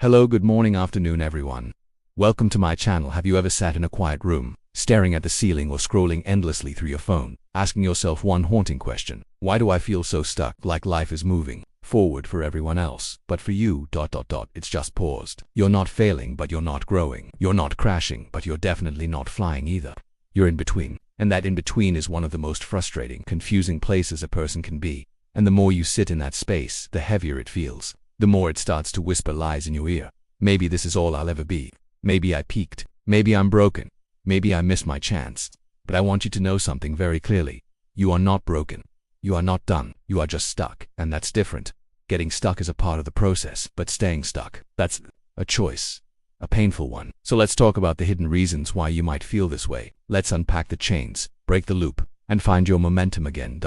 Hello, good morning, afternoon, everyone. Welcome to my channel. Have you ever sat in a quiet room, staring at the ceiling or scrolling endlessly through your phone, asking yourself one haunting question? Why do I feel so stuck, like life is moving forward for everyone else, but for you, it's just paused. You're not failing, but you're not growing. You're not crashing, but you're definitely not flying either. You're in between, and that in between is one of the most frustrating, confusing places a person can be. And the more you sit in that space, the heavier it feels. The more it starts to whisper lies in your ear. Maybe this is all I'll ever be. Maybe I peaked. Maybe I'm broken. Maybe I missed my chance. But I want you to know something very clearly. You are not broken. You are not done. You are just stuck, and that's different. Getting stuck is a part of the process, but staying stuck, that's a choice. A painful one. So let's talk about the hidden reasons why you might feel this way. Let's unpack the chains, break the loop, and find your momentum again.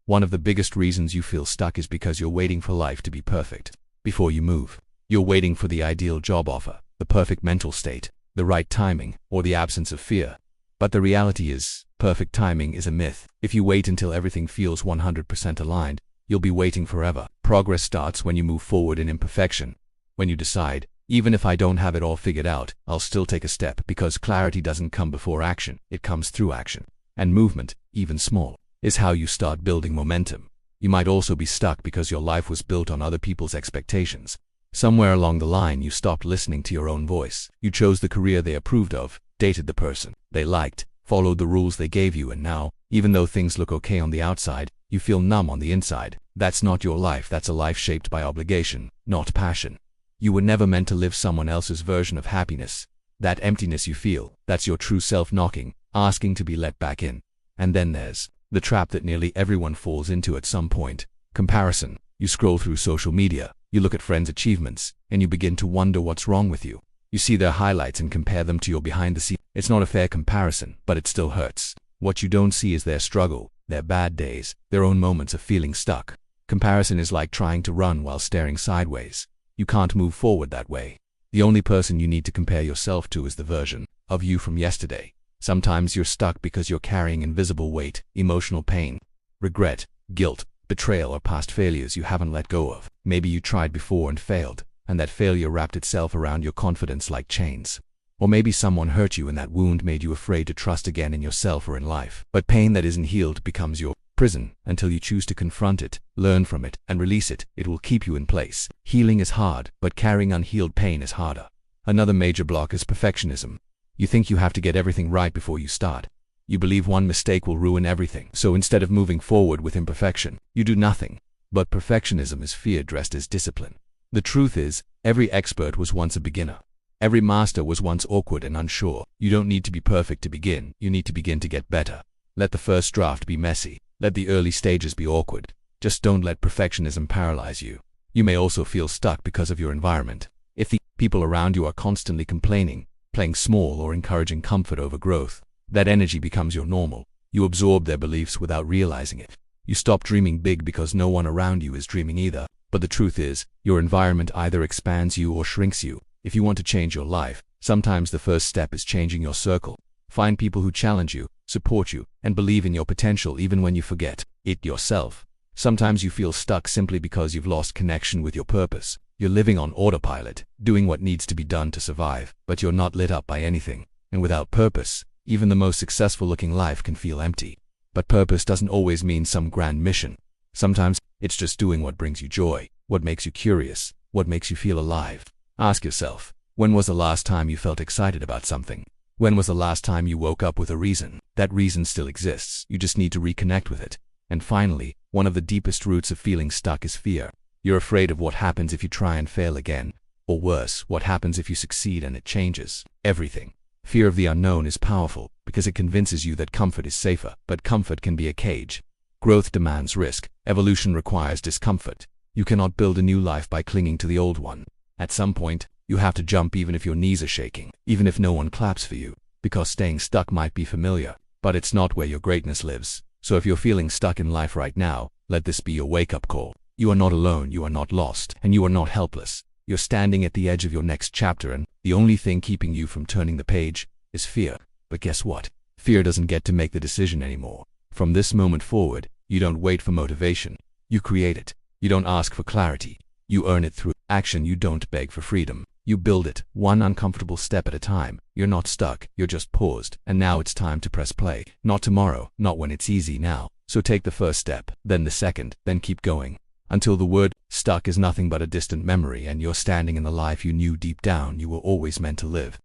One of the biggest reasons you feel stuck is because you're waiting for life to be perfect before you move. You're waiting for the ideal job offer, the perfect mental state, the right timing, or the absence of fear. But the reality is, perfect timing is a myth. If you wait until everything feels 100% aligned, you'll be waiting forever. Progress starts when you move forward in imperfection. When you decide, even if I don't have it all figured out, I'll still take a step, because clarity doesn't come before action, it comes through action. And movement, even small, is how you start building momentum. You might also be stuck because your life was built on other people's expectations. Somewhere along the line you stopped listening to your own voice. You chose the career they approved of, dated the person they liked, followed the rules they gave you, and now, even though things look okay on the outside, you feel numb on the inside. That's not your life. That's a life shaped by obligation, not passion. You were never meant to live someone else's version of happiness. That emptiness you feel, that's your true self knocking, asking to be let back in. And then there's the trap that nearly everyone falls into at some point: comparison. You scroll through social media, you look at friends' achievements, and you begin to wonder what's wrong with you. You see their highlights and compare them to your behind the scenes. It's not a fair comparison, but it still hurts. What you don't see is their struggle, their bad days, their own moments of feeling stuck. Comparison is like trying to run while staring sideways. You can't move forward that way. The only person you need to compare yourself to is the version of you from yesterday. Sometimes you're stuck because you're carrying invisible weight, emotional pain, regret, guilt, betrayal, or past failures you haven't let go of. Maybe you tried before and failed, and that failure wrapped itself around your confidence like chains. Or maybe someone hurt you and that wound made you afraid to trust again in yourself or in life. But pain that isn't healed becomes your prison until you choose to confront it, learn from it, and release it. It will keep you in place. Healing is hard, but carrying unhealed pain is harder. Another major block is perfectionism. You think you have to get everything right before you start. You believe one mistake will ruin everything. So instead of moving forward with imperfection, you do nothing. But perfectionism is fear dressed as discipline. The truth is, every expert was once a beginner. Every master was once awkward and unsure. You don't need to be perfect to begin. You need to begin to get better. Let the first draft be messy. Let the early stages be awkward. Just don't let perfectionism paralyze you. You may also feel stuck because of your environment. If the people around you are constantly complaining, playing small, or encouraging comfort over growth, that energy becomes your normal. You absorb their beliefs without realizing it. You stop dreaming big because no one around you is dreaming either. But the truth is, your environment either expands you or shrinks you. If you want to change your life, sometimes the first step is changing your circle. Find people who challenge you, support you, and believe in your potential even when you forget it yourself. Sometimes you feel stuck simply because you've lost connection with your purpose. You're living on autopilot, doing what needs to be done to survive, but you're not lit up by anything. And without purpose, even the most successful-looking life can feel empty. But purpose doesn't always mean some grand mission. Sometimes it's just doing what brings you joy, what makes you curious, what makes you feel alive. Ask yourself, when was the last time you felt excited about something? When was the last time you woke up with a reason? That reason still exists. You just need to reconnect with it. And finally, one of the deepest roots of feeling stuck is fear. You're afraid of what happens if you try and fail again. Or worse, what happens if you succeed and it changes everything. Fear of the unknown is powerful because it convinces you that comfort is safer, but comfort can be a cage. Growth demands risk. Evolution requires discomfort. You cannot build a new life by clinging to the old one. At some point, you have to jump even if your knees are shaking, even if no one claps for you, because staying stuck might be familiar, but it's not where your greatness lives. So if you're feeling stuck in life right now, let this be your wake-up call. You are not alone, you are not lost, and you are not helpless. You're standing at the edge of your next chapter, and the only thing keeping you from turning the page is fear. But guess what? Fear doesn't get to make the decision anymore. From this moment forward, you don't wait for motivation. You create it. You don't ask for clarity. You earn it through action. You don't beg for freedom. You build it, one uncomfortable step at a time. You're not stuck, you're just paused. And now it's time to press play. Not tomorrow, not when it's easy now. So take the first step, then the second, then keep going. Until the word stuck is nothing but a distant memory and you're standing in the life you knew deep down you were always meant to live.